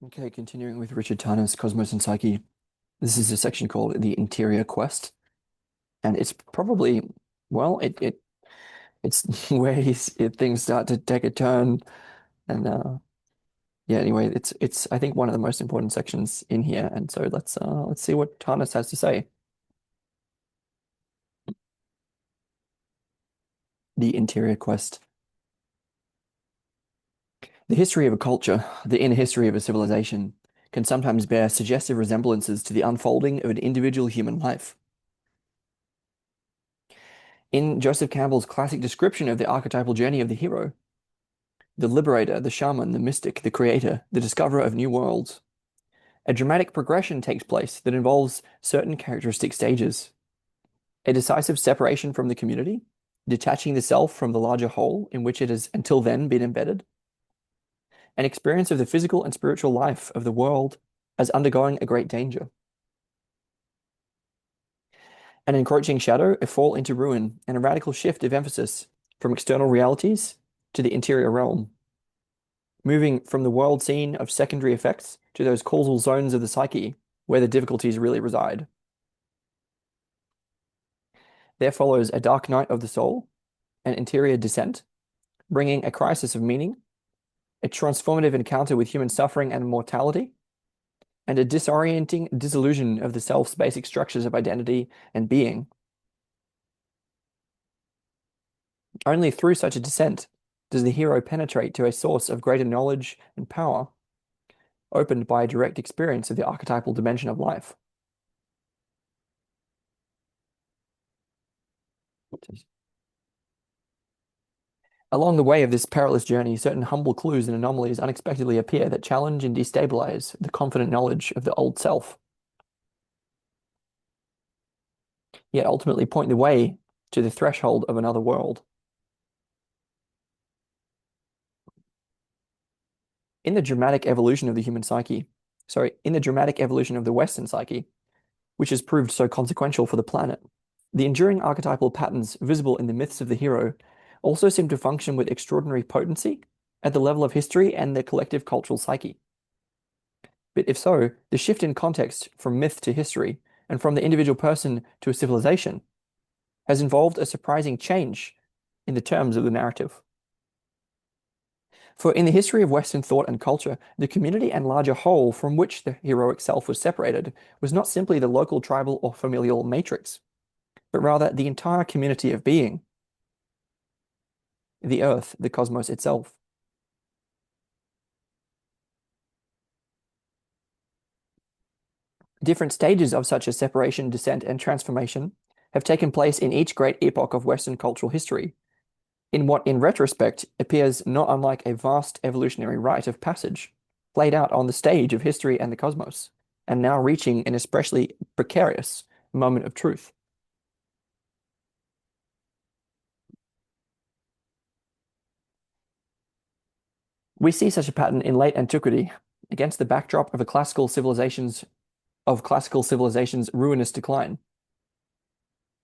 Okay, continuing with Richard Tarnas, Cosmos and Psyche. This is a section called the Interior Quest, and it's probably, well, it's where things start to take a turn, and yeah. Anyway, it's I think one of the most important sections in here, and so let's see what Tarnas has to say. The Interior Quest. The history of a culture, the inner history of a civilization, can sometimes bear suggestive resemblances to the unfolding of an individual human life. In Joseph Campbell's classic description of the archetypal journey of the hero, the liberator, the shaman, the mystic, the creator, the discoverer of new worlds, a dramatic progression takes place that involves certain characteristic stages. A decisive separation from the community, detaching the self from the larger whole in which it has until then been embedded. An experience of the physical and spiritual life of the world as undergoing a great danger. An encroaching shadow, a fall into ruin, and a radical shift of emphasis from external realities to the interior realm, moving from the world scene of secondary effects to those causal zones of the psyche where the difficulties really reside. There follows a dark night of the soul, an interior descent, bringing a crisis of meaning, a transformative encounter with human suffering and mortality, and a disorienting disillusion of the self's basic structures of identity and being. Only through such a descent does the hero penetrate to a source of greater knowledge and power, opened by a direct experience of the archetypal dimension of life. Along the way of this perilous journey, certain humble clues and anomalies unexpectedly appear that challenge and destabilize the confident knowledge of the old self, yet ultimately point the way to the threshold of another world. In the dramatic evolution of the human psyche, in the dramatic evolution of the Western psyche, which has proved so consequential for the planet, the enduring archetypal patterns visible in the myths of the hero also seem to function with extraordinary potency at the level of history and the collective cultural psyche. But if so, the shift in context from myth to history and from the individual person to a civilization has involved a surprising change in the terms of the narrative. For in the history of Western thought and culture, the community and larger whole from which the heroic self was separated was not simply the local, tribal, or familial matrix, but rather the entire community of being, the earth, the cosmos itself. Different stages of such a separation, descent, and transformation have taken place in each great epoch of Western cultural history, in what in retrospect appears not unlike a vast evolutionary rite of passage, played out on the stage of history and the cosmos, and now reaching an especially precarious moment of truth. We see such a pattern in late antiquity against the backdrop of classical civilization's ruinous decline.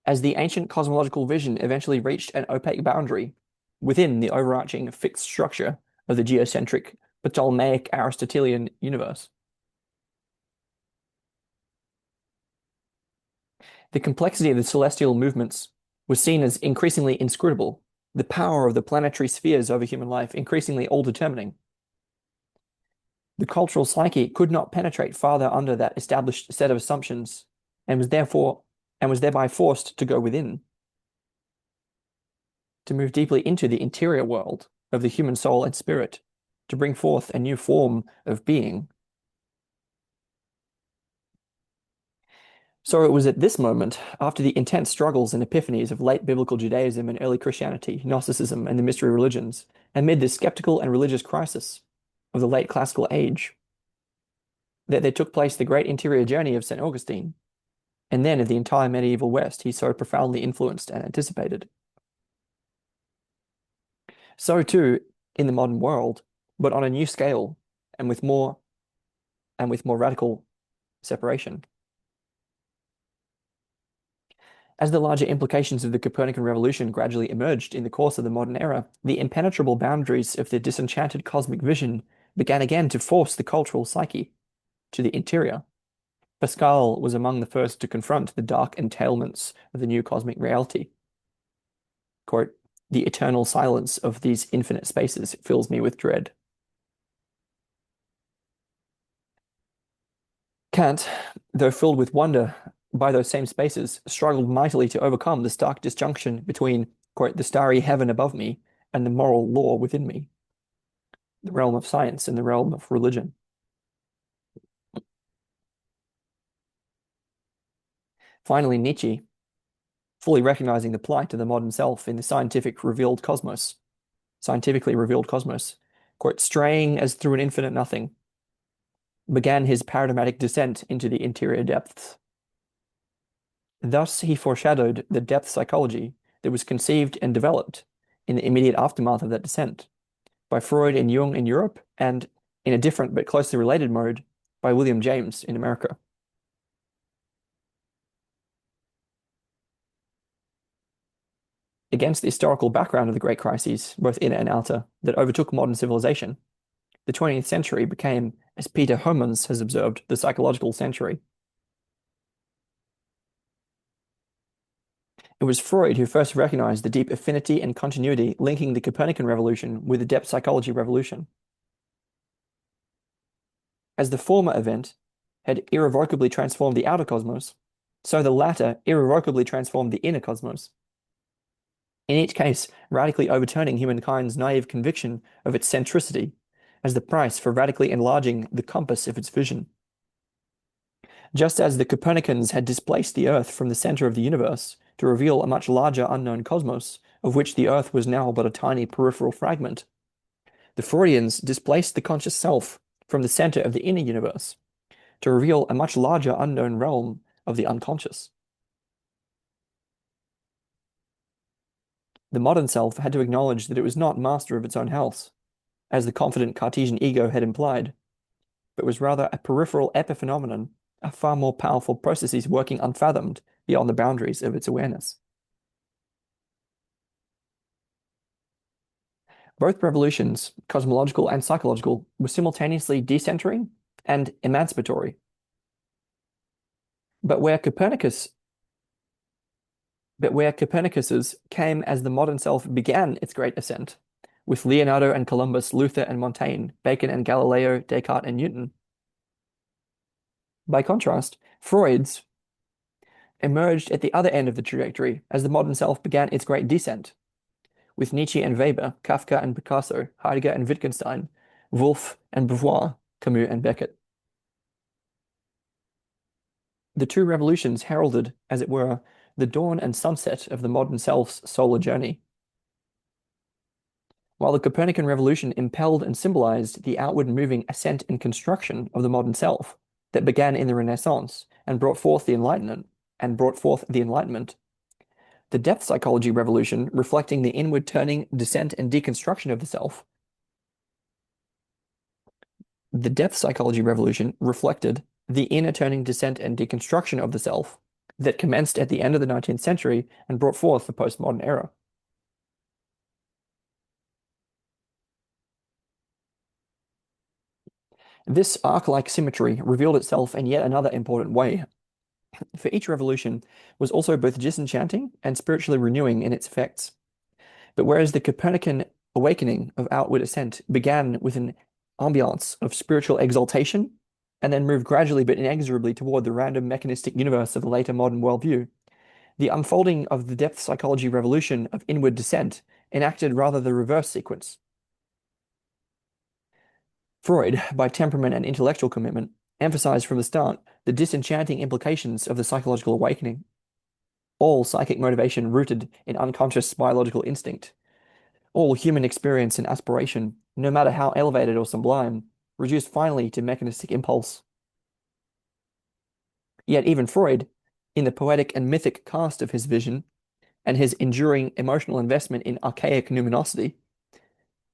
As the ancient cosmological vision eventually reached an opaque boundary within the overarching fixed structure of the geocentric Ptolemaic Aristotelian universe. The complexity of the celestial movements was seen as increasingly inscrutable, the power of the planetary spheres over human life increasingly all-determining. The cultural psyche could not penetrate farther under that established set of assumptions and was thereby forced to go within, to move deeply into the interior world of the human soul and spirit, to bring forth a new form of being. So it was at this moment, after the intense struggles and epiphanies of late biblical Judaism and early Christianity, Gnosticism, and the mystery religions, amid the skeptical and religious crisis of the late classical age, that there took place the great interior journey of St. Augustine, and then of the entire medieval West he so profoundly influenced and anticipated. So too in the modern world, but on a new scale and with more radical separation. As the larger implications of the Copernican Revolution gradually emerged in the course of the modern era, the impenetrable boundaries of the disenchanted cosmic vision began again to force the cultural psyche to the interior. Pascal was among the first to confront the dark entailments of the new cosmic reality. Quote, "The eternal silence of these infinite spaces fills me with dread." Kant, though filled with wonder by those same spaces, struggled mightily to overcome the stark disjunction between, quote, "the starry heaven above me and the moral law within me," the realm of science and the realm of religion. Finally, Nietzsche, fully recognizing the plight of the modern self in the scientifically revealed cosmos, quote, "straying as through an infinite nothing," began his paradigmatic descent into the interior depths. Thus, he foreshadowed the depth psychology that was conceived and developed in the immediate aftermath of that descent by Freud and Jung in Europe, and in a different but closely related mode by William James in America. Against the historical background of the great crises, both inner and outer, that overtook modern civilization, the 20th century became, as Peter Homans has observed, the psychological century. It was Freud who first recognized the deep affinity and continuity linking the Copernican revolution with the depth psychology revolution. As the former event had irrevocably transformed the outer cosmos, so the latter irrevocably transformed the inner cosmos. In each case, radically overturning humankind's naive conviction of its centricity as the price for radically enlarging the compass of its vision. Just as the Copernicans had displaced the Earth from the center of the universe to reveal a much larger unknown cosmos, of which the Earth was now but a tiny peripheral fragment, the Freudians displaced the conscious self from the center of the inner universe to reveal a much larger unknown realm of the unconscious. The modern self had to acknowledge that it was not master of its own house, as the confident Cartesian ego had implied, but was rather a peripheral epiphenomenon of far more powerful processes working unfathomed beyond the boundaries of its awareness. Both revolutions, cosmological and psychological, were simultaneously decentering and emancipatory. But where Copernicus's came as the modern self began its great ascent, with Leonardo and Columbus, Luther and Montaigne, Bacon and Galileo, Descartes and Newton. By contrast, Freud's emerged at the other end of the trajectory as the modern self began its great descent, with Nietzsche and Weber, Kafka and Picasso, Heidegger and Wittgenstein, Woolf and Beauvoir, Camus and Beckett. The two revolutions heralded, as it were, the dawn and sunset of the modern self's solar journey. While the Copernican revolution impelled and symbolized the outward moving ascent and construction of the modern self that began in the Renaissance and brought forth the Enlightenment, the depth psychology revolution, reflecting the inward turning, descent, and deconstruction of the self. The depth psychology revolution reflected the inner turning, descent, and deconstruction of the self that commenced at the end of the 19th century and brought forth the postmodern era. This arc-like symmetry revealed itself in yet another important way, for each revolution was also both disenchanting and spiritually renewing in its effects. But whereas the Copernican awakening of outward ascent began with an ambiance of spiritual exaltation and then moved gradually but inexorably toward the random mechanistic universe of the later modern worldview, the unfolding of the depth psychology revolution of inward descent enacted rather the reverse sequence. Freud, by temperament and intellectual commitment, emphasized from the start the disenchanting implications of the psychological awakening. All psychic motivation rooted in unconscious biological instinct, all human experience and aspiration, no matter how elevated or sublime, reduced finally to mechanistic impulse. Yet even Freud, in the poetic and mythic cast of his vision, and his enduring emotional investment in archaic numinosity,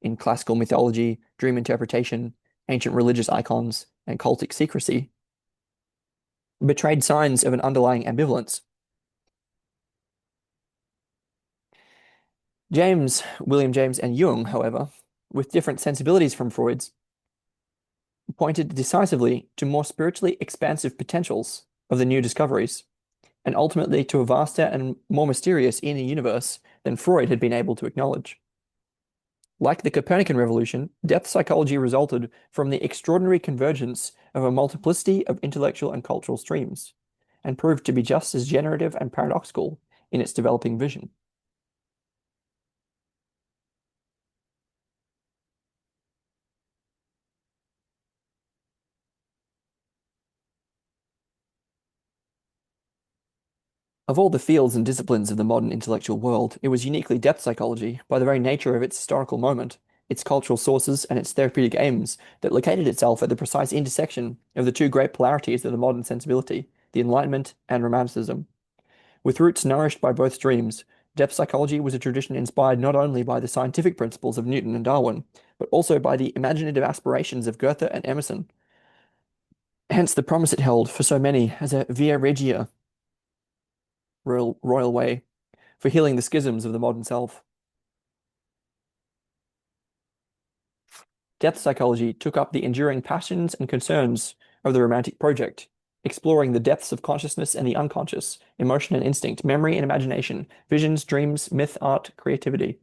in classical mythology, dream interpretation, ancient religious icons, and cultic secrecy, betrayed signs of an underlying ambivalence. William James, and Jung, however, with different sensibilities from Freud's, pointed decisively to more spiritually expansive potentials of the new discoveries, and ultimately to a vaster and more mysterious inner universe than Freud had been able to acknowledge. Like the Copernican Revolution, depth psychology resulted from the extraordinary convergence of a multiplicity of intellectual and cultural streams, and proved to be just as generative and paradoxical in its developing vision. Of all the fields and disciplines of the modern intellectual world, it was uniquely depth psychology, by the very nature of its historical moment, its cultural sources, and its therapeutic aims, that located itself at the precise intersection of the two great polarities of the modern sensibility, the Enlightenment and Romanticism. With roots nourished by both streams, depth psychology was a tradition inspired not only by the scientific principles of Newton and Darwin, but also by the imaginative aspirations of Goethe and Emerson. Hence the promise it held for so many as a via regia, royal way, for healing the schisms of the modern self. Depth psychology took up the enduring passions and concerns of the Romantic project, exploring the depths of consciousness and the unconscious, emotion and instinct, memory and imagination, visions, dreams, myth, art, creativity.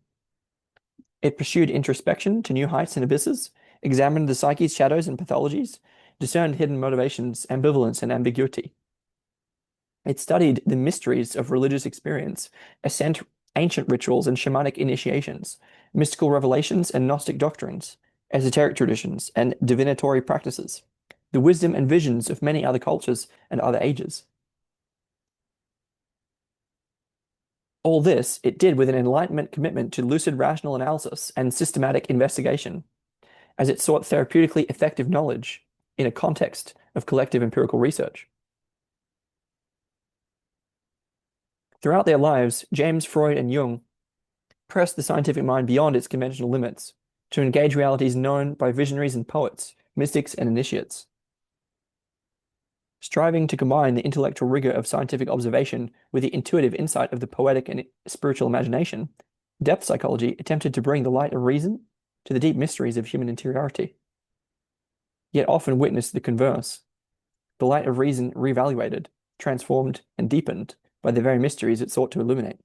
It pursued introspection to new heights and abysses, examined the psyche's shadows and pathologies, discerned hidden motivations, ambivalence, and ambiguity. It studied the mysteries of religious experience, ancient rituals and shamanic initiations, mystical revelations and Gnostic doctrines, esoteric traditions, and divinatory practices, the wisdom and visions of many other cultures and other ages. All this it did with an Enlightenment commitment to lucid rational analysis and systematic investigation, as it sought therapeutically effective knowledge in a context of collective empirical research. Throughout their lives, James, Freud, and Jung pressed the scientific mind beyond its conventional limits to engage realities known by visionaries and poets, mystics and initiates. Striving to combine the intellectual rigor of scientific observation with the intuitive insight of the poetic and spiritual imagination, depth psychology attempted to bring the light of reason to the deep mysteries of human interiority. Yet often witnessed the converse, the light of reason reevaluated, transformed, and deepened by the very mysteries it sought to illuminate.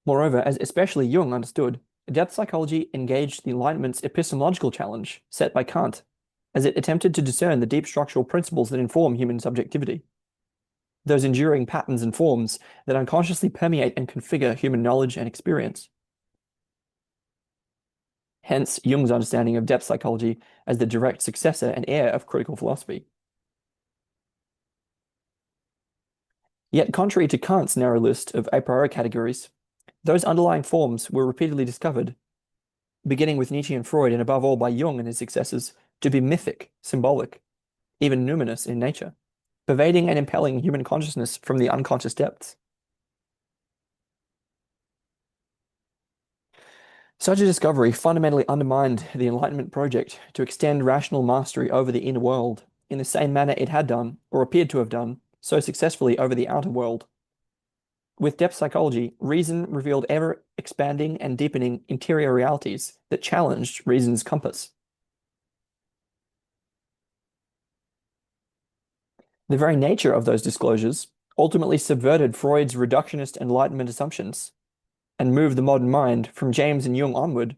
Moreover, as especially Jung understood, depth psychology engaged the Enlightenment's epistemological challenge set by Kant, as it attempted to discern the deep structural principles that inform human subjectivity, those enduring patterns and forms that unconsciously permeate and configure human knowledge and experience. Hence, Jung's understanding of depth psychology as the direct successor and heir of critical philosophy. Yet, contrary to Kant's narrow list of a priori categories, those underlying forms were repeatedly discovered, beginning with Nietzsche and Freud, and above all by Jung and his successors, to be mythic, symbolic, even numinous in nature, pervading and impelling human consciousness from the unconscious depths. Such a discovery fundamentally undermined the Enlightenment project to extend rational mastery over the inner world in the same manner it had done, or appeared to have done, so successfully over the outer world. With depth psychology, reason revealed ever expanding and deepening interior realities that challenged reason's compass. The very nature of those disclosures ultimately subverted Freud's reductionist Enlightenment assumptions and moved the modern mind from James and Jung onward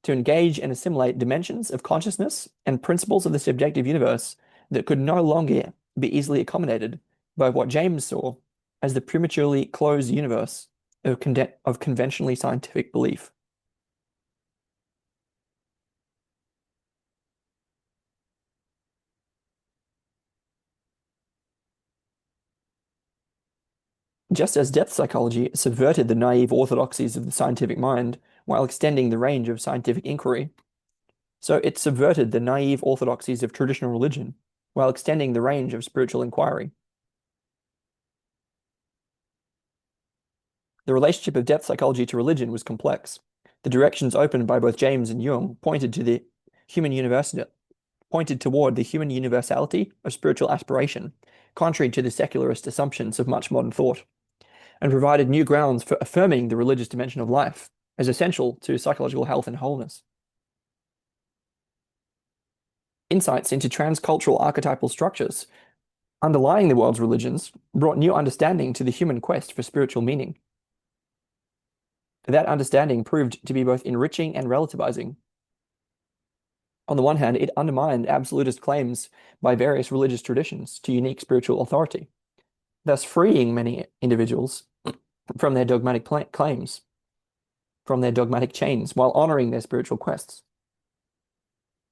to engage and assimilate dimensions of consciousness and principles of the subjective universe that could no longer be easily accommodated by what James saw as the prematurely closed universe of conventionally scientific belief. Just as depth psychology subverted the naive orthodoxies of the scientific mind while extending the range of scientific inquiry, so it subverted the naive orthodoxies of traditional religion while extending the range of spiritual inquiry. The relationship of depth psychology to religion was complex. The directions opened by both James and Jung pointed toward the human universality of spiritual aspiration, contrary to the secularist assumptions of much modern thought. and provided new grounds for affirming the religious dimension of life as essential to psychological health and wholeness. Insights into transcultural archetypal structures underlying the world's religions brought new understanding to the human quest for spiritual meaning. That understanding proved to be both enriching and relativizing. On the one hand, it undermined absolutist claims by various religious traditions to unique spiritual authority, thus freeing many individuals from their dogmatic claims, from their dogmatic chains, while honoring their spiritual quests.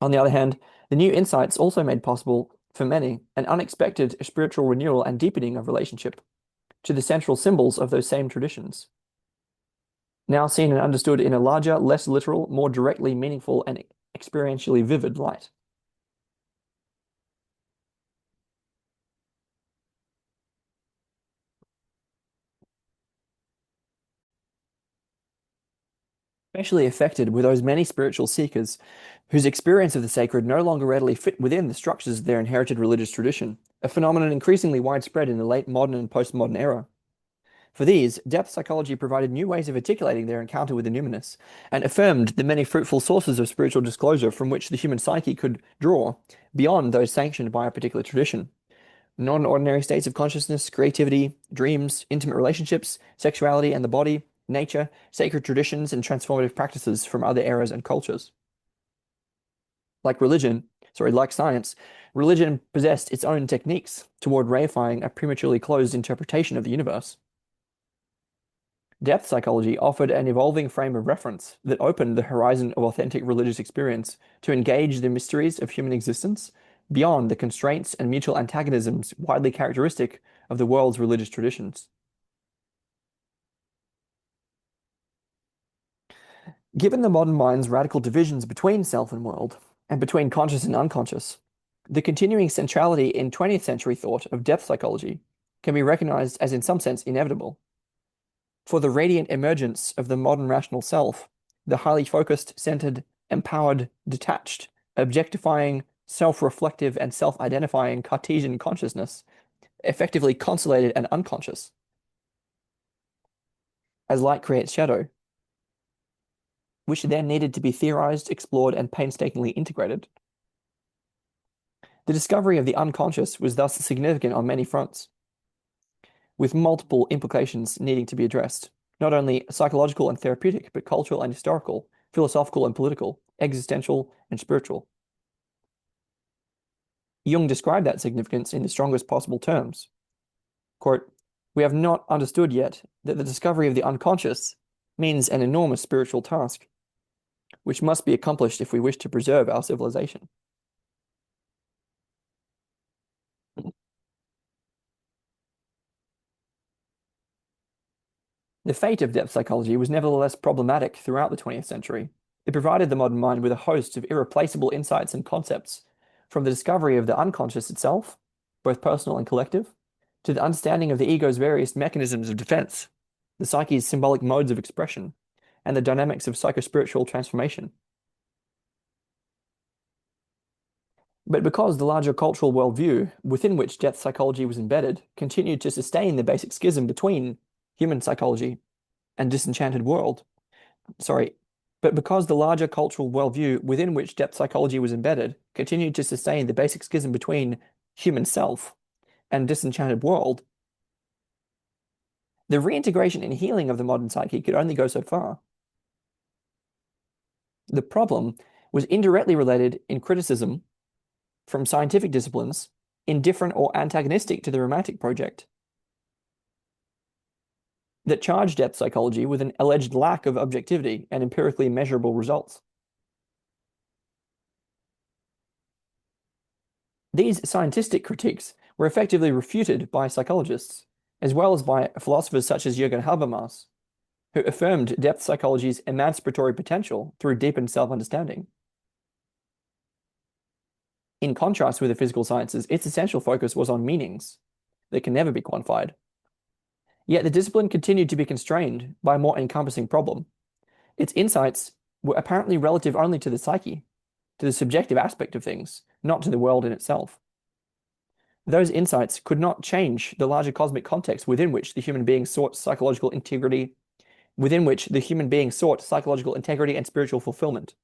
On the other hand, the new insights also made possible for many an unexpected spiritual renewal and deepening of relationship to the central symbols of those same traditions, now seen and understood in a larger, less literal, more directly meaningful and experientially vivid light. Especially affected were those many spiritual seekers whose experience of the sacred no longer readily fit within the structures of their inherited religious tradition, a phenomenon increasingly widespread in the late modern and postmodern era. For these, depth psychology provided new ways of articulating their encounter with the numinous, and affirmed the many fruitful sources of spiritual disclosure from which the human psyche could draw beyond those sanctioned by a particular tradition. Non-ordinary states of consciousness, creativity, dreams, intimate relationships, sexuality and the body, nature, sacred traditions, and transformative practices from other eras and cultures. Like science, religion possessed its own techniques toward reifying a prematurely closed interpretation of the universe. Depth psychology offered an evolving frame of reference that opened the horizon of authentic religious experience to engage the mysteries of human existence beyond the constraints and mutual antagonisms widely characteristic of the world's religious traditions. Given the modern mind's radical divisions between self and world, and between conscious and unconscious, the continuing centrality in 20th century thought of depth psychology can be recognized as in some sense inevitable. For the radiant emergence of the modern rational self, the highly focused, centered, empowered, detached, objectifying, self-reflective, and self-identifying Cartesian consciousness, effectively consolated and unconscious. As light creates shadow, which then needed to be theorized, explored, and painstakingly integrated. The discovery of the unconscious was thus significant on many fronts, with multiple implications needing to be addressed, not only psychological and therapeutic, but cultural and historical, philosophical and political, existential and spiritual. Jung described that significance in the strongest possible terms. Quote, "We have not understood yet that the discovery of the unconscious means an enormous spiritual task, which must be accomplished if we wish to preserve our civilization." The fate of depth psychology was nevertheless problematic throughout the 20th century. It provided the modern mind with a host of irreplaceable insights and concepts, from the discovery of the unconscious itself, both personal and collective, to the understanding of the ego's various mechanisms of defense, the psyche's symbolic modes of expression, and the dynamics of psychospiritual transformation. But because the larger cultural worldview within which depth psychology was embedded continued to sustain the basic schism between human psychology and disenchanted world, but because the larger cultural worldview within which depth psychology was embedded continued to sustain the basic schism between human self and disenchanted world, the reintegration and healing of the modern psyche could only go so far. The problem was indirectly related in criticism from scientific disciplines, indifferent or antagonistic to the romantic project, that charged depth psychology with an alleged lack of objectivity and empirically measurable results. These scientistic critiques were effectively refuted by psychologists, as well as by philosophers such as Jürgen Habermas, who affirmed depth psychology's emancipatory potential through deepened self-understanding. In contrast with the physical sciences, its essential focus was on meanings that can never be quantified. Yet the discipline continued to be constrained by a more encompassing problem. Its insights were apparently relative only to the psyche, to the subjective aspect of things, not to the world in itself. Those insights could not change the larger cosmic context within which the human being sought psychological integrity, and spiritual fulfillment.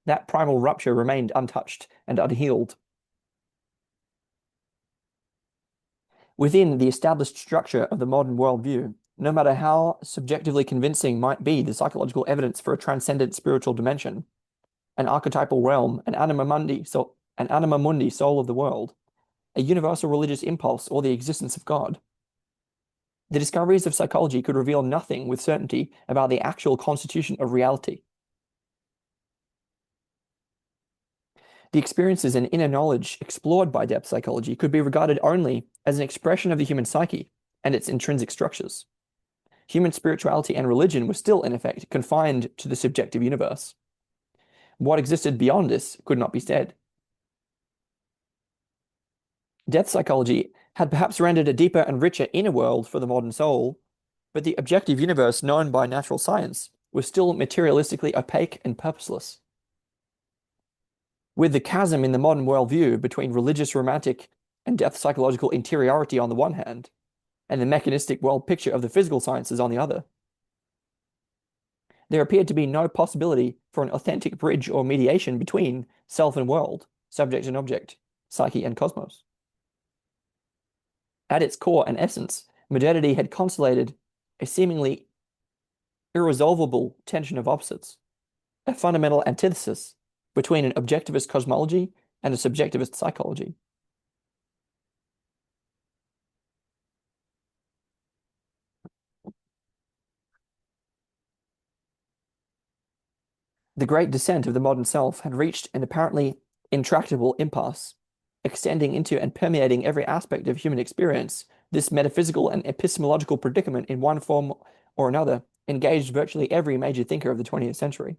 That primal rupture remained untouched and unhealed. Within the established structure of the modern worldview, no matter how subjectively convincing might be the psychological evidence for a transcendent spiritual dimension, an archetypal realm, an anima mundi, soul of the world, a universal religious impulse, or the existence of God, the discoveries of psychology could reveal nothing with certainty about the actual constitution of reality. The experiences and inner knowledge explored by depth psychology could be regarded only as an expression of the human psyche and its intrinsic structures. Human spirituality and religion were still, in effect, confined to the subjective universe. What existed beyond this could not be said. Depth psychology had perhaps rendered a deeper and richer inner world for the modern soul, but the objective universe known by natural science was still materialistically opaque and purposeless. With the chasm in the modern worldview between religious romantic and depth psychological interiority on the one hand, and the mechanistic world picture of the physical sciences on the other, there appeared to be no possibility for an authentic bridge or mediation between self and world, subject and object, psyche and cosmos. At its core and essence, modernity had consolidated a seemingly irresolvable tension of opposites, a fundamental antithesis between an objectivist cosmology and a subjectivist psychology. The great descent of the modern self had reached an apparently intractable impasse, extending into and permeating every aspect of human experience. This metaphysical and epistemological predicament, in one form or another, engaged virtually every major thinker of the 20th century.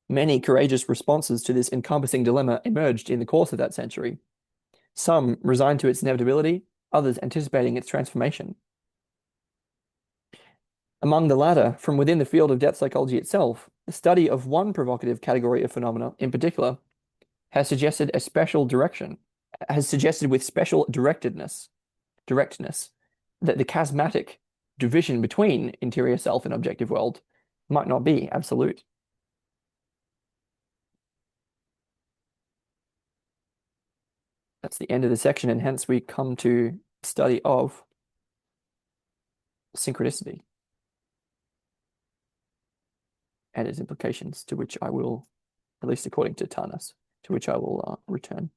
Many courageous responses to this encompassing dilemma emerged in the course of that century, some resigned to its inevitability, others anticipating its transformation. Among the latter, from within the field of depth psychology itself, the study of one provocative category of phenomena in particular has suggested with special directness, that the chasmatic division between interior self and objective world might not be absolute. That's the end of the section, and hence we come to study of synchronicity and its implications, to which I will, at least according to Tarnas, to which I will return.